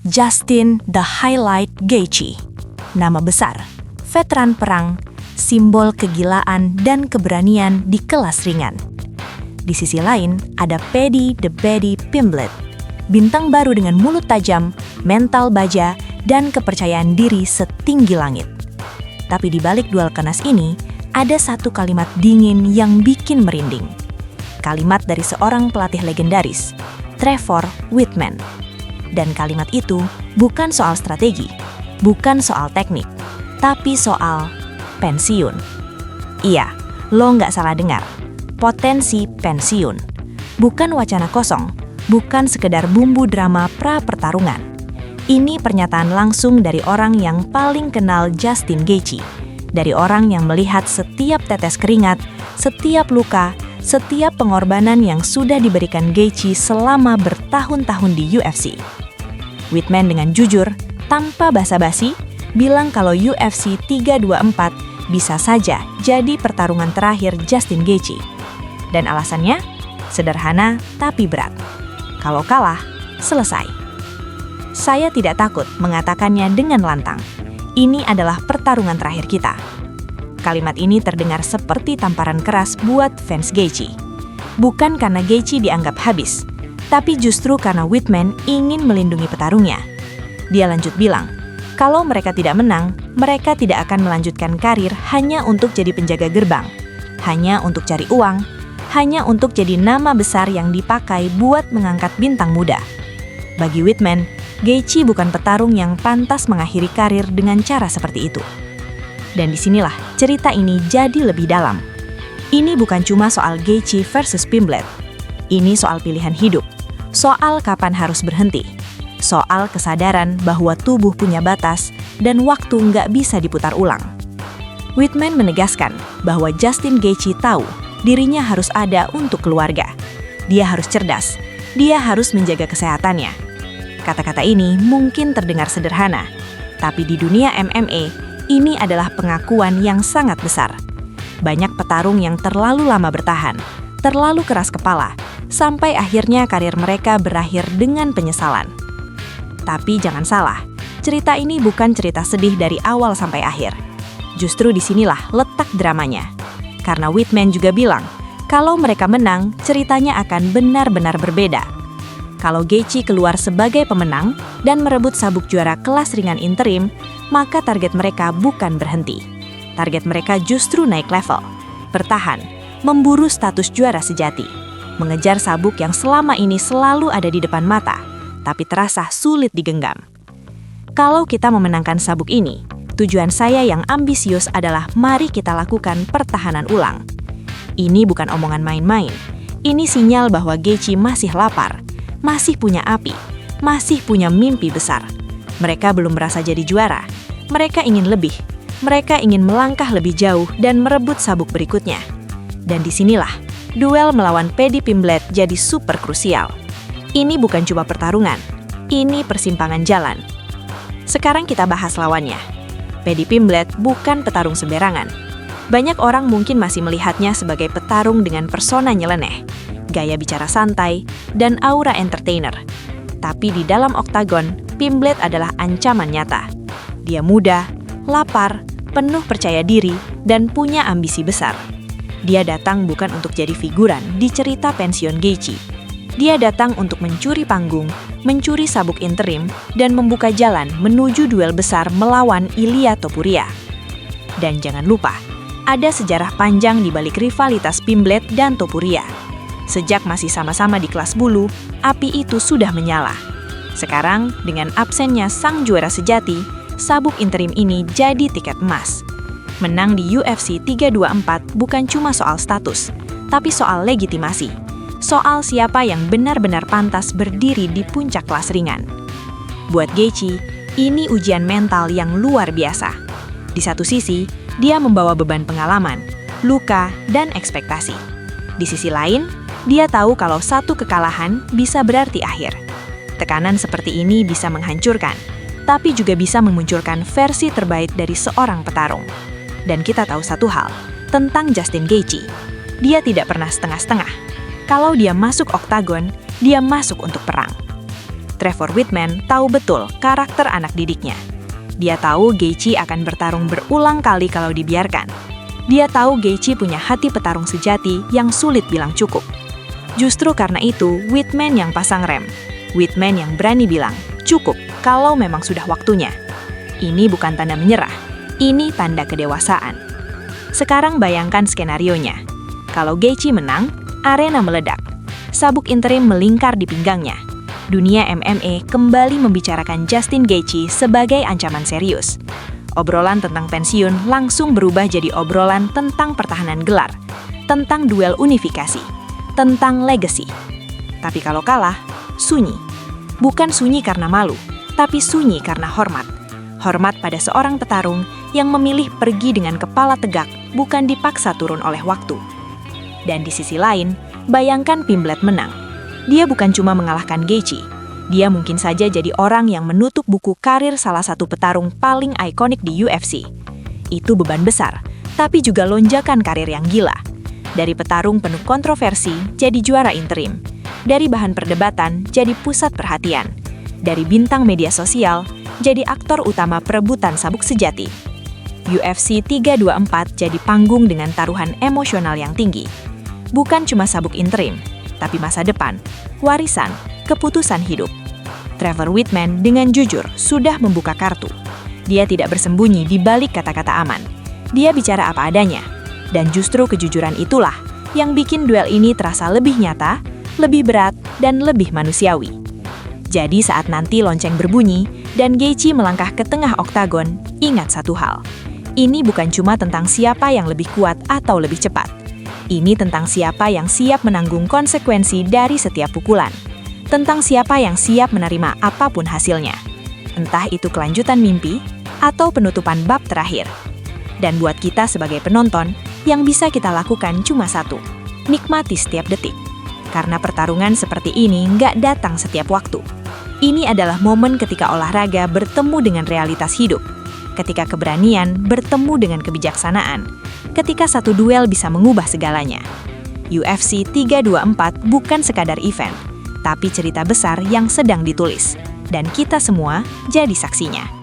Justin The Highlight Gaethje. Nama besar, veteran perang, simbol kegilaan dan keberanian di kelas ringan. Di sisi lain, ada Paddy The Baddy Pimblett, bintang baru dengan mulut tajam, mental baja, dan kepercayaan diri setinggi langit. Tapi di balik duel kenas ini, ada satu kalimat dingin yang bikin merinding. Kalimat dari seorang pelatih legendaris, Trevor Wittman. Dan kalimat itu bukan soal strategi, bukan soal teknik, tapi soal pensiun. Iya, lo nggak salah dengar. Potensi pensiun. Bukan wacana kosong, bukan sekedar bumbu drama pra-pertarungan. Ini pernyataan langsung dari orang yang paling kenal Justin Gaethje. Dari orang yang melihat setiap tetes keringat, setiap luka, setiap pengorbanan yang sudah diberikan Gaethje selama bertahun-tahun di UFC. Wittman dengan jujur, tanpa basa-basi, bilang kalau UFC 324 bisa saja jadi pertarungan terakhir Justin Gaethje. Dan alasannya? Sederhana tapi berat. Kalau kalah, selesai. Saya tidak takut mengatakannya dengan lantang. Ini adalah pertarungan terakhir kita. Kalimat ini terdengar seperti tamparan keras buat fans Gaethje. Bukan karena Gaethje dianggap habis, tapi justru karena Wittman ingin melindungi petarungnya. Dia lanjut bilang, kalau mereka tidak menang, mereka tidak akan melanjutkan karir hanya untuk jadi penjaga gerbang, hanya untuk cari uang, hanya untuk jadi nama besar yang dipakai buat mengangkat bintang muda. Bagi Wittman, Gaethje bukan petarung yang pantas mengakhiri karir dengan cara seperti itu. Dan disinilah cerita ini jadi lebih dalam. Ini bukan cuma soal Gaethje versus Pimblett. Ini soal pilihan hidup. Soal kapan harus berhenti, soal kesadaran bahwa tubuh punya batas dan waktu nggak bisa diputar ulang. Wittman menegaskan bahwa Justin Gaethje tahu dirinya harus ada untuk keluarga. Dia harus cerdas, dia harus menjaga kesehatannya. Kata-kata ini mungkin terdengar sederhana, tapi di dunia MMA, ini adalah pengakuan yang sangat besar. Banyak petarung yang terlalu lama bertahan, terlalu keras kepala, sampai akhirnya karir mereka berakhir dengan penyesalan. Tapi jangan salah, cerita ini bukan cerita sedih dari awal sampai akhir. Justru disinilah letak dramanya. Karena Wittman juga bilang, kalau mereka menang, ceritanya akan benar-benar berbeda. Kalau Gaethje keluar sebagai pemenang dan merebut sabuk juara kelas ringan interim, maka target mereka bukan berhenti. Target mereka justru naik level, bertahan, memburu status juara sejati. Mengejar sabuk yang selama ini selalu ada di depan mata, tapi terasa sulit digenggam. Kalau kita memenangkan sabuk ini, tujuan saya yang ambisius adalah mari kita lakukan pertahanan ulang. Ini bukan omongan main-main. Ini sinyal bahwa Gaethje masih lapar, masih punya api, masih punya mimpi besar. Mereka belum merasa jadi juara. Mereka ingin lebih. Mereka ingin melangkah lebih jauh dan merebut sabuk berikutnya. Dan disinilah duel melawan Paddy Pimblett jadi super krusial. Ini bukan cuma pertarungan, ini persimpangan jalan. Sekarang kita bahas lawannya. Paddy Pimblett bukan petarung sembarangan. Banyak orang mungkin masih melihatnya sebagai petarung dengan persona nyeleneh, gaya bicara santai, dan aura entertainer. Tapi di dalam oktagon, Pimblett adalah ancaman nyata. Dia muda, lapar, penuh percaya diri, dan punya ambisi besar. Dia datang bukan untuk jadi figuran di cerita pensiun Gaethje. Dia datang untuk mencuri panggung, mencuri sabuk interim, dan membuka jalan menuju duel besar melawan Ilia Topuria. Dan jangan lupa, ada sejarah panjang di balik rivalitas Pimblett dan Topuria. Sejak masih sama-sama di kelas bulu, api itu sudah menyala. Sekarang, dengan absennya sang juara sejati, sabuk interim ini jadi tiket emas. Menang di UFC 324 bukan cuma soal status, tapi soal legitimasi. Soal siapa yang benar-benar pantas berdiri di puncak kelas ringan. Buat Gaethje, ini ujian mental yang luar biasa. Di satu sisi, dia membawa beban pengalaman, luka, dan ekspektasi. Di sisi lain, dia tahu kalau satu kekalahan bisa berarti akhir. Tekanan seperti ini bisa menghancurkan, tapi juga bisa memunculkan versi terbaik dari seorang petarung. Dan kita tahu satu hal, tentang Justin Gaethje. Dia tidak pernah setengah-setengah. Kalau dia masuk oktagon, dia masuk untuk perang. Trevor Whitman tahu betul karakter anak didiknya. Dia tahu Gaethje akan bertarung berulang kali kalau dibiarkan. Dia tahu Gaethje punya hati petarung sejati yang sulit bilang cukup. Justru karena itu, Whitman yang pasang rem. Whitman yang berani bilang, cukup kalau memang sudah waktunya. Ini bukan tanda menyerah, ini tanda kedewasaan. Sekarang bayangkan skenarionya. Kalau Gaethje menang, arena meledak. Sabuk interim melingkar di pinggangnya. Dunia MMA kembali membicarakan Justin Gaethje sebagai ancaman serius. Obrolan tentang pensiun langsung berubah jadi obrolan tentang pertahanan gelar, tentang duel unifikasi, tentang legacy. Tapi kalau kalah, sunyi. Bukan sunyi karena malu, tapi sunyi karena hormat. Hormat pada seorang petarung yang memilih pergi dengan kepala tegak, bukan dipaksa turun oleh waktu. Dan di sisi lain, bayangkan Pimblet menang. Dia bukan cuma mengalahkan Gaethje, dia mungkin saja jadi orang yang menutup buku karir salah satu petarung paling ikonik di UFC. Itu beban besar, tapi juga lonjakan karir yang gila. Dari petarung penuh kontroversi jadi juara interim. Dari bahan perdebatan jadi pusat perhatian. Dari bintang media sosial jadi aktor utama perebutan sabuk sejati. UFC 324 jadi panggung dengan taruhan emosional yang tinggi. Bukan cuma sabuk interim, tapi masa depan, warisan, keputusan hidup. Trevor Whitman dengan jujur sudah membuka kartu. Dia tidak bersembunyi di balik kata-kata aman. Dia bicara apa adanya. Dan justru kejujuran itulah yang bikin duel ini terasa lebih nyata, lebih berat, dan lebih manusiawi. Jadi saat nanti lonceng berbunyi dan Gaethje melangkah ke tengah oktagon, ingat satu hal. Ini bukan cuma tentang siapa yang lebih kuat atau lebih cepat. Ini tentang siapa yang siap menanggung konsekuensi dari setiap pukulan. Tentang siapa yang siap menerima apapun hasilnya. Entah itu kelanjutan mimpi atau penutupan bab terakhir. Dan buat kita sebagai penonton, yang bisa kita lakukan cuma satu. Nikmati setiap detik. Karena pertarungan seperti ini nggak datang setiap waktu. Ini adalah momen ketika olahraga bertemu dengan realitas hidup. Ketika keberanian bertemu dengan kebijaksanaan. Ketika satu duel bisa mengubah segalanya. UFC 324 bukan sekadar event, tapi cerita besar yang sedang ditulis. Dan kita semua jadi saksinya.